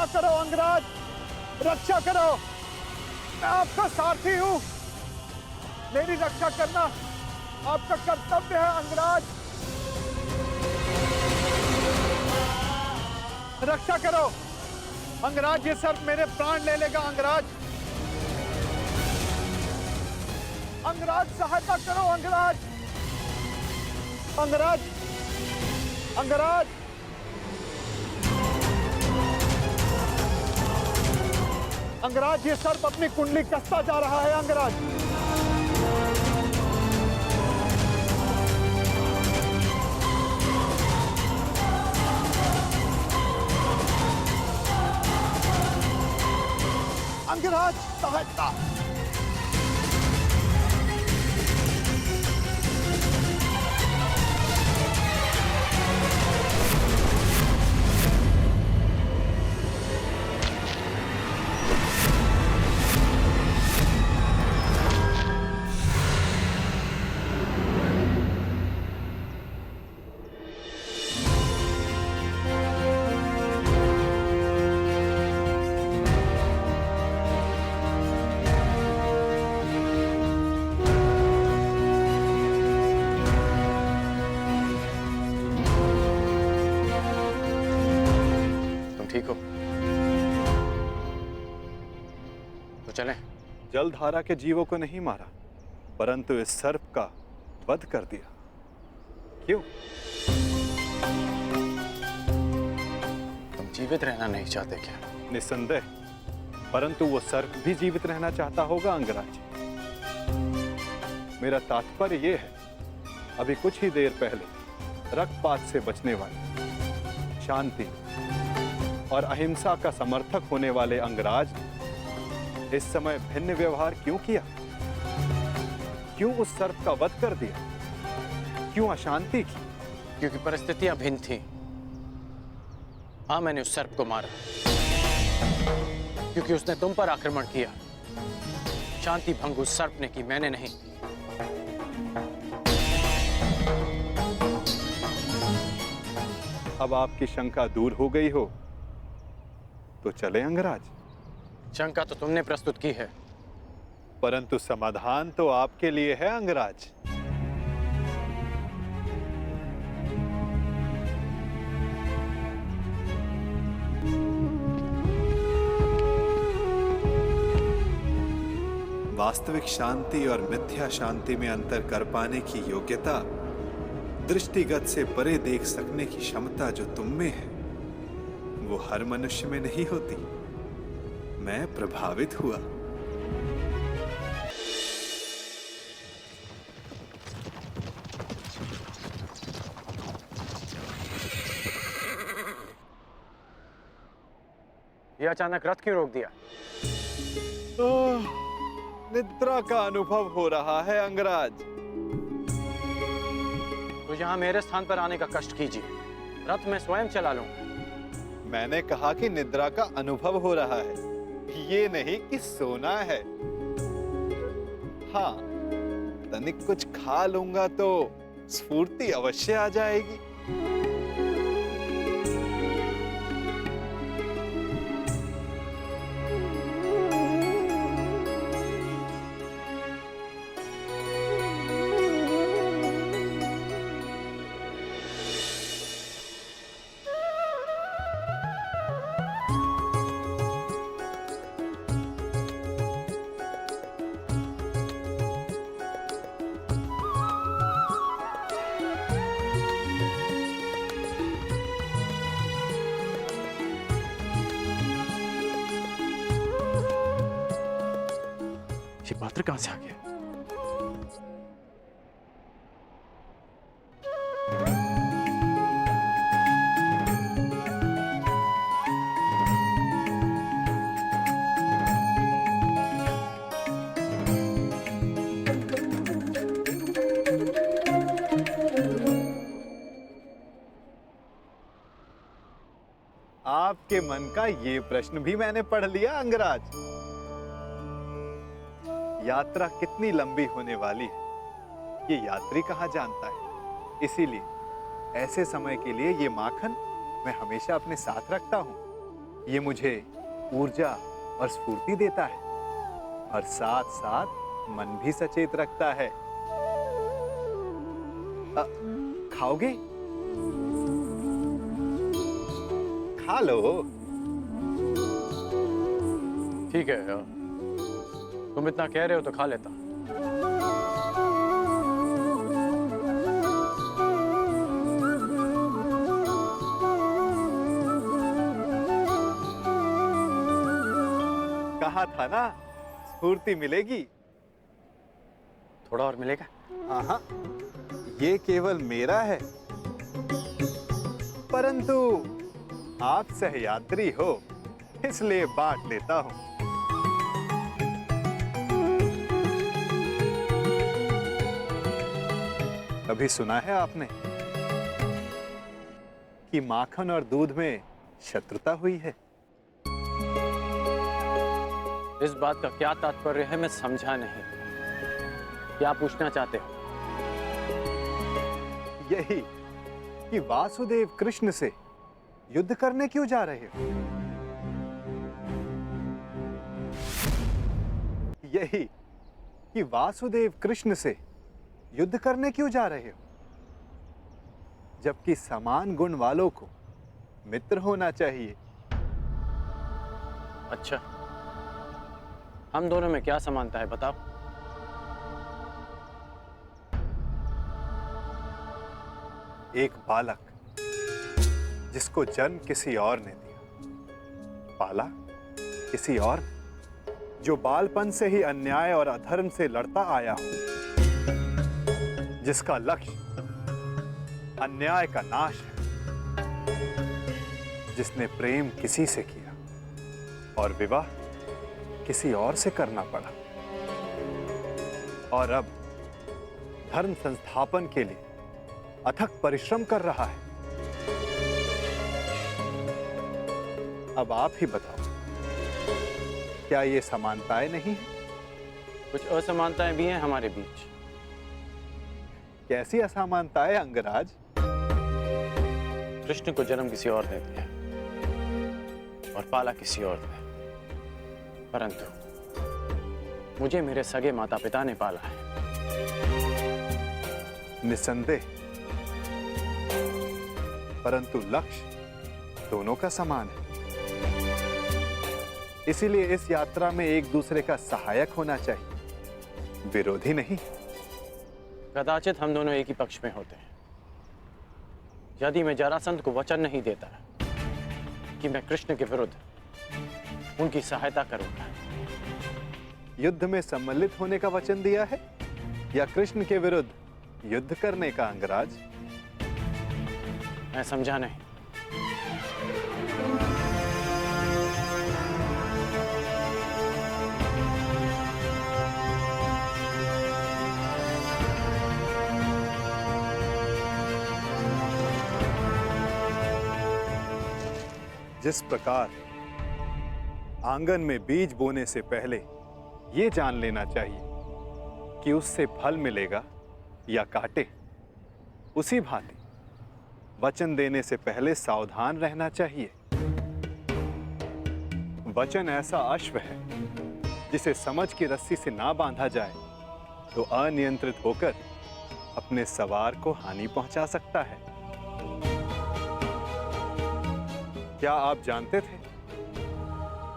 करो अंगराज, रक्षा करो। मैं आपका सारथी हूं, मेरी रक्षा करना आपका कर्तव्य है अंगराज। रक्षा करो अंगराज, ये सर्प मेरे प्राण ले लेगा अंगराज। अंगराज सहायता करो अंगराज, अंगराज, अंगराज। अंगराज ये सर्प अपनी कुंडली कसता जा रहा है अंगराज। अंगराज सहायता। ठीक हो तो चलें। जलधारा के जीवों को नहीं मारा, परंतु इस सर्प का वध कर दिया। क्यों? तुम जीवित रहना नहीं चाहते क्या? निसंदेह, परंतु वो सर्प भी जीवित रहना चाहता होगा अंगराज। मेरा तात्पर्य ये है, अभी कुछ ही देर पहले रक्तपात से बचने वाले, शांति और अहिंसा का समर्थक होने वाले अंगराज इस समय भिन्न व्यवहार क्यों किया? क्यों उस सर्प का वध कर दिया? क्यों अशांति की? क्योंकि परिस्थितियां भिन्न थीं। हाँ, मैंने उस सर्प को मारा क्योंकि उसने तुम पर आक्रमण किया। शांति भंग उस सर्प ने की, मैंने नहीं। अब आपकी शंका दूर हो गई हो तो चले अंगराज। शंका तो तुमने प्रस्तुत की है, परंतु समाधान तो आपके लिए है अंगराज। वास्तविक शांति और मिथ्या शांति में अंतर कर पाने की योग्यता, दृष्टिगत से परे देख सकने की क्षमता जो तुम में है, वो हर मनुष्य में नहीं होती। मैं प्रभावित हुआ। ये अचानक रथ क्यों रोक दिया? निद्रा का अनुभव हो रहा है अंगराज। तो यहाँ मेरे स्थान पर आने का कष्ट कीजिए, रथ मैं स्वयं चला लूंगा। मैंने कहा कि निद्रा का अनुभव हो रहा है, ये नहीं कि सोना है। हाँ, तनिक कुछ खा लूंगा तो स्फूर्ति अवश्य आ जाएगी। ये पात्र कहां से आ गया? आपके मन का ये प्रश्न भी मैंने पढ़ लिया अंगराज। यात्रा कितनी लंबी होने वाली है, ये यात्री कहाँ जानता है। इसीलिए ऐसे समय के लिए ये माखन मैं हमेशा अपने साथ रखता हूँ। ये मुझे ऊर्जा और स्फूर्ति देता है और साथ साथ मन भी सचेत रखता है। खाओगे? खा लो। ठीक है, तुम इतना कह रहे हो तो खा लेता। कहा था ना स्फूर्ति मिलेगी। थोड़ा और मिलेगा? हाँ, ये केवल मेरा है, परंतु आप सहयात्री हो इसलिए बांट लेता हूं। कभी सुना है आपने कि माखन और दूध में शत्रुता हुई है? इस बात का क्या तात्पर्य है मैं समझा नहीं। क्या पूछना चाहते हो? यही कि वासुदेव कृष्ण से युद्ध करने क्यों जा रहे हो? यही कि वासुदेव कृष्ण से युद्ध करने क्यों जा रहे हो? जबकि समान गुण वालों को मित्र होना चाहिए। अच्छा, हम दोनों में क्या समानता है बताओ? एक बालक जिसको जन्म किसी और ने दिया, पाला किसी और, जो बालपन से ही अन्याय और अधर्म से लड़ता आया हो, जिसका लक्ष्य अन्याय का नाश है, जिसने प्रेम किसी से किया और विवाह किसी और से करना पड़ा, और अब धर्म संस्थापन के लिए अथक परिश्रम कर रहा है। अब आप ही बताओ, क्या ये समानताएं नहीं है? कुछ असमानताएं भी हैं हमारे बीच। कैसी असमानताएं अंगराज? कृष्ण को जन्म किसी और ने दिया और पाला किसी और ने, परंतु मुझे मेरे सगे माता पिता ने पाला है। निसंदेह, परंतु लक्ष्य दोनों का समान है। इसीलिए इस यात्रा में एक दूसरे का सहायक होना चाहिए, विरोधी नहीं। कदाचित हम दोनों एक ही पक्ष में होते हैं। यदि मैं जरासंध को वचन नहीं देता कि मैं कृष्ण के विरुद्ध उनकी सहायता करूंगा। युद्ध में सम्मिलित होने का वचन दिया है या कृष्ण के विरुद्ध युद्ध करने का अंगराज? मैं समझा नहीं। जिस प्रकार आंगन में बीज बोने से पहले ये जान लेना चाहिए कि उससे फल मिलेगा या कांटे, उसी भांति वचन देने से पहले सावधान रहना चाहिए। वचन ऐसा अश्व है जिसे समझ की रस्सी से ना बांधा जाए तो अनियंत्रित होकर अपने सवार को हानि पहुंचा सकता है। क्या आप जानते थे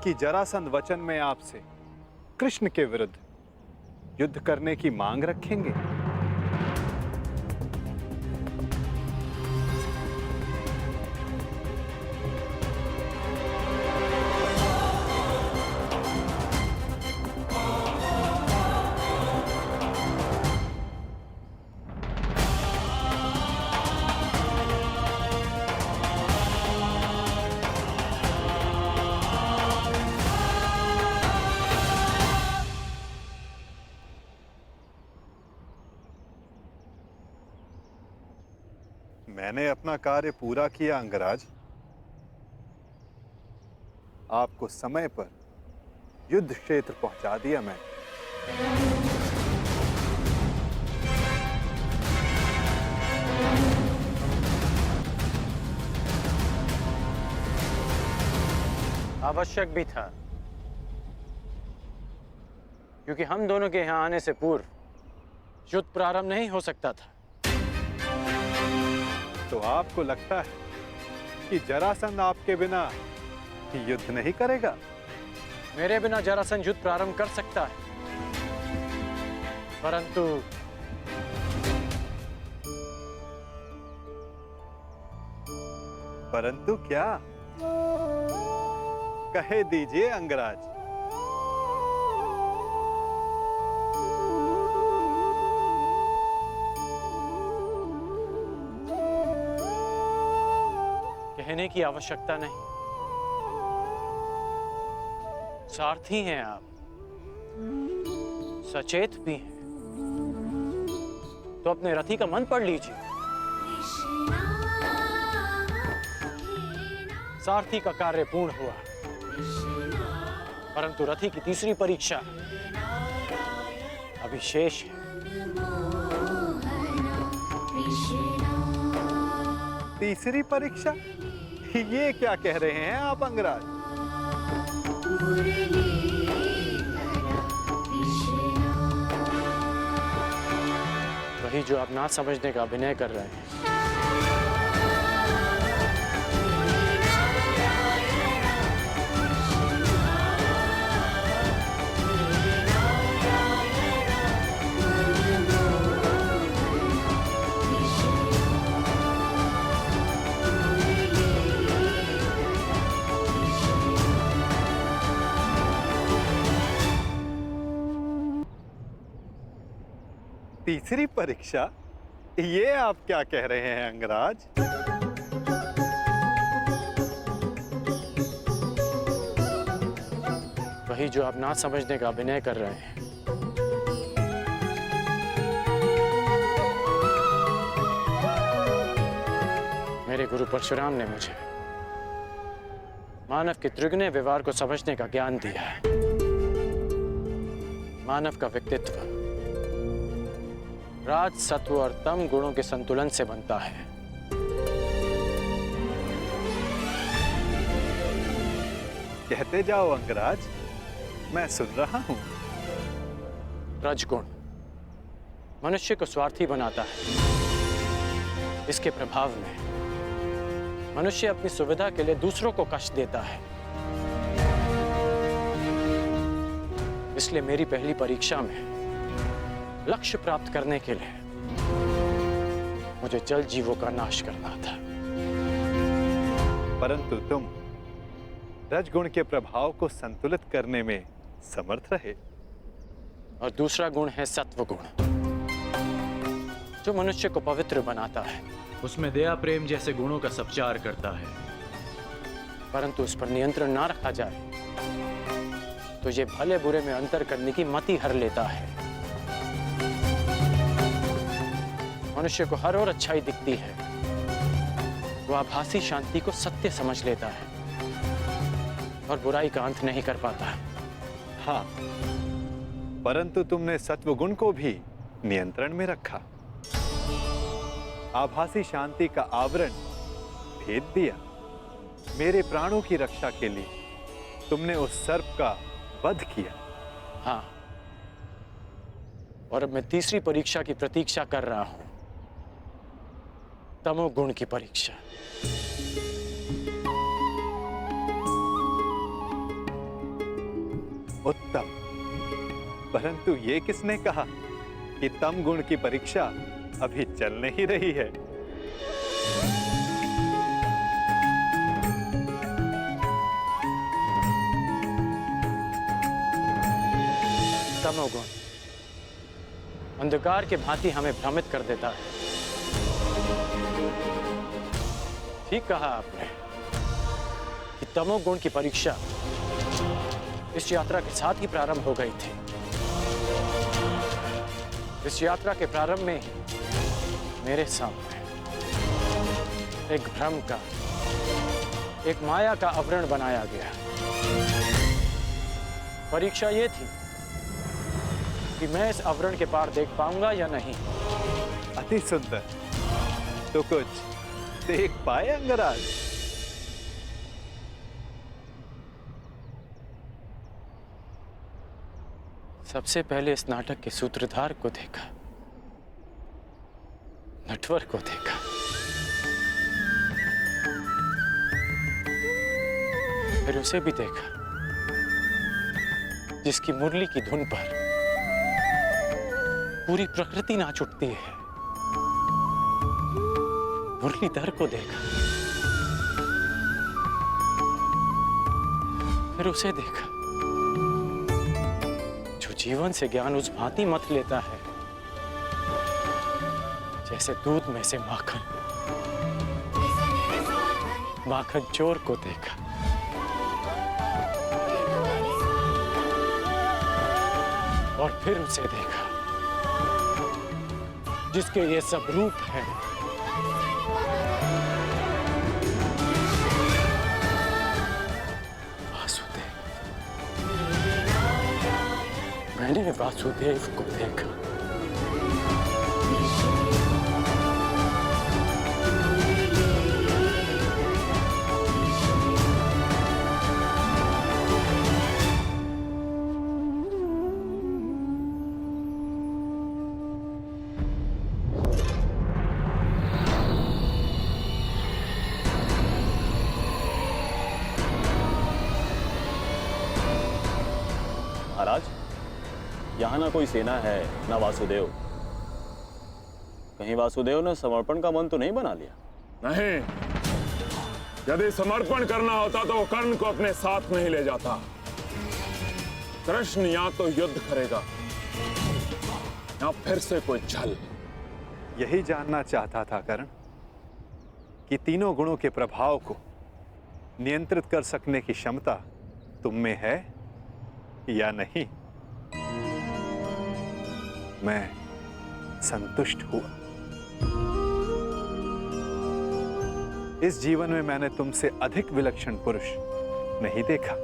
कि जरासंध वचन में आपसे कृष्ण के विरुद्ध युद्ध करने की मांग रखेंगे? मैंने अपना कार्य पूरा किया अंगराज। आपको समय पर युद्ध क्षेत्र पहुंचा दिया मैं। आवश्यक भी था, क्योंकि हम दोनों के यहां आने से पूर्व युद्ध प्रारंभ नहीं हो सकता था। तो आपको लगता है कि जरासंध आपके बिना युद्ध नहीं करेगा? मेरे बिना जरासंध युद्ध प्रारंभ कर सकता है, परंतु परंतु क्या? कहे दीजिए अंगराज। कहने की आवश्यकता नहीं, सारथी हैं आप, सचेत भी हैं, तो अपने रथी का मन पढ़ लीजिए। सारथी का कार्य पूर्ण हुआ, परंतु रथी की तीसरी परीक्षा अभी शेष है। तीसरी परीक्षा? ये क्या कह रहे हैं आप अंगराज? वही जो आप ना समझने का अभिनय कर रहे हैं। तीसरी परीक्षा? ये आप क्या कह रहे हैं अंगराज? वही जो आप ना समझने का अभिनय कर रहे हैं। मेरे गुरु परशुराम ने मुझे मानव के त्रिगुण व्यवहार को समझने का ज्ञान दिया है। मानव का व्यक्तित्व राज, सत्व और तम गुणों के संतुलन से बनता है। कहते जाओ अंगराज, मैं सुन रहा हूं। रजगुण मनुष्य को स्वार्थी बनाता है। इसके प्रभाव में मनुष्य अपनी सुविधा के लिए दूसरों को कष्ट देता है। इसलिए मेरी पहली परीक्षा में लक्ष्य प्राप्त करने के लिए मुझे जल जीवों का नाश करना था। परंतु तुम रजगुण के प्रभाव को संतुलित करने में समर्थ रहे। और दूसरा गुण है सत्व गुण, जो मनुष्य को पवित्र बनाता है। उसमें दया प्रेम जैसे गुणों का सपचार करता है। परंतु उस पर नियंत्रण ना रखा जाए तो ये भले बुरे में अंतर करने की मति हर लेता है। मनुष्य को हर ओर अच्छाई दिखती है, वो आभासी शांति को सत्य समझ लेता है और बुराई का अंत नहीं कर पाता। हाँ, परंतु तुमने सत्वगुण को भी नियंत्रण में रखा। आभासी शांति का आवरण भेद दिया। मेरे प्राणों की रक्षा के लिए तुमने उस सर्प का वध किया। हाँ, और अब मैं तीसरी परीक्षा की प्रतीक्षा कर रहा हूं, तमोगुण की परीक्षा। उत्तम, परंतु ये किसने कहा कि तम गुण की परीक्षा अभी चल नहीं रही है? तमोगुण अंधकार के भांति हमें भ्रमित कर देता है। ठीक कहा आपने कि तमोगुण की परीक्षा इस यात्रा के साथ ही प्रारंभ हो गई थी। इस यात्रा के प्रारंभ में ही मेरे सामने एक भ्रम का, एक माया का आवरण बनाया गया। परीक्षा ये थी कि मैं इस आवरण के पार देख पाऊंगा या नहीं। अति सुंदर। तो कुछ देख पाए अंगराज? सबसे पहले इस नाटक के सूत्रधार को देखा, नटवर को देखा। फिर उसे भी देखा जिसकी मुरली की धुन पर पूरी प्रकृति नाच उठती है। मुरलीधर को देखा, फिर उसे देखा जो जीवन से ज्ञान उस भांति मत लेता है जैसे दूध में से माखन। माखन चोर को देखा, और फिर उसे देखा जिसके ये सब रूप हैं। वासुदेव। मैंने वासुदेव को देखा। महाराज, यहाँ ना कोई सेना है ना वासुदेव। कहीं वासुदेव ने समर्पण का मन तो नहीं बना लिया? नहीं, यदि समर्पण करना होता तो वो कर्ण को अपने साथ नहीं ले जाता। कृष्ण या तो युद्ध करेगा या फिर से कोई छल। यही जानना चाहता था कर्ण कि तीनों गुणों के प्रभाव को नियंत्रित कर सकने की क्षमता तुम में है या नहीं। मैं संतुष्ट हुआ। इस जीवन में मैंने तुमसे अधिक विलक्षण पुरुष नहीं देखा।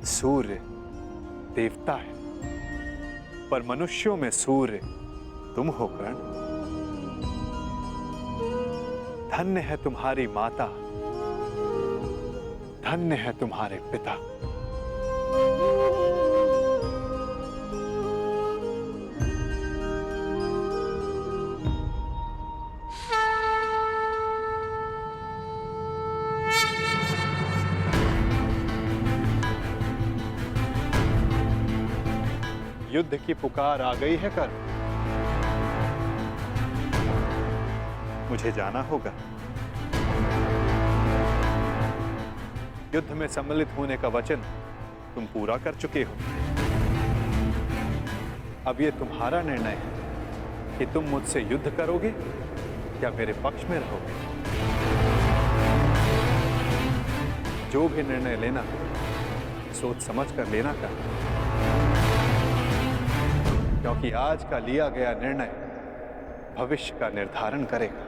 सूर्य देवता है, पर मनुष्यों में सूर्य तुम हो कर्ण। धन्य है तुम्हारी माता, धन्य है तुम्हारे पिता। युद्ध की पुकार आ गई है कर्ण। मुझे जाना होगा। युद्ध में सम्मिलित होने का वचन तुम पूरा कर चुके हो। अब यह तुम्हारा निर्णय है कि तुम मुझसे युद्ध करोगे या मेरे पक्ष में रहोगे। जो भी निर्णय लेना सोच समझ कर लेना कर, क्योंकि आज का लिया गया निर्णय भविष्य का निर्धारण करेगा।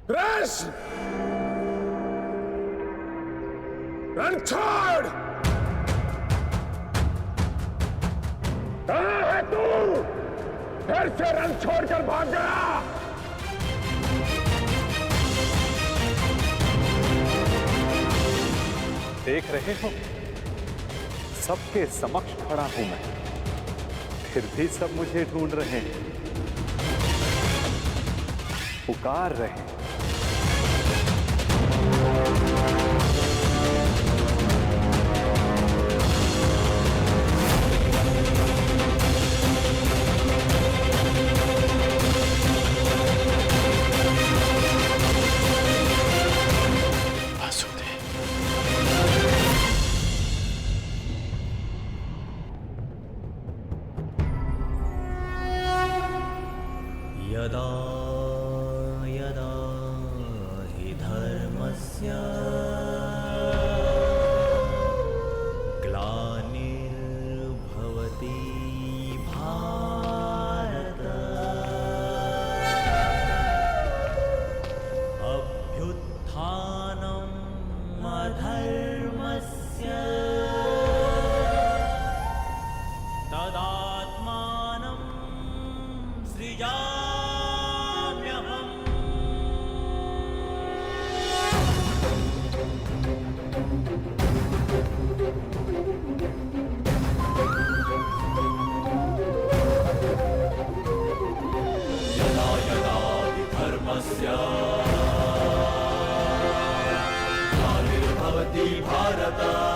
कृष्ण, रण छोड़। कहाँ है तू? फिर से रण छोड़कर भाग गया। देख रहे हो, सबके समक्ष खड़ा हूं मैं, फिर भी सब मुझे ढूंढ रहे हैं, पुकार रहे हैं। यदा यदा हि धर्मस्य जय भारत।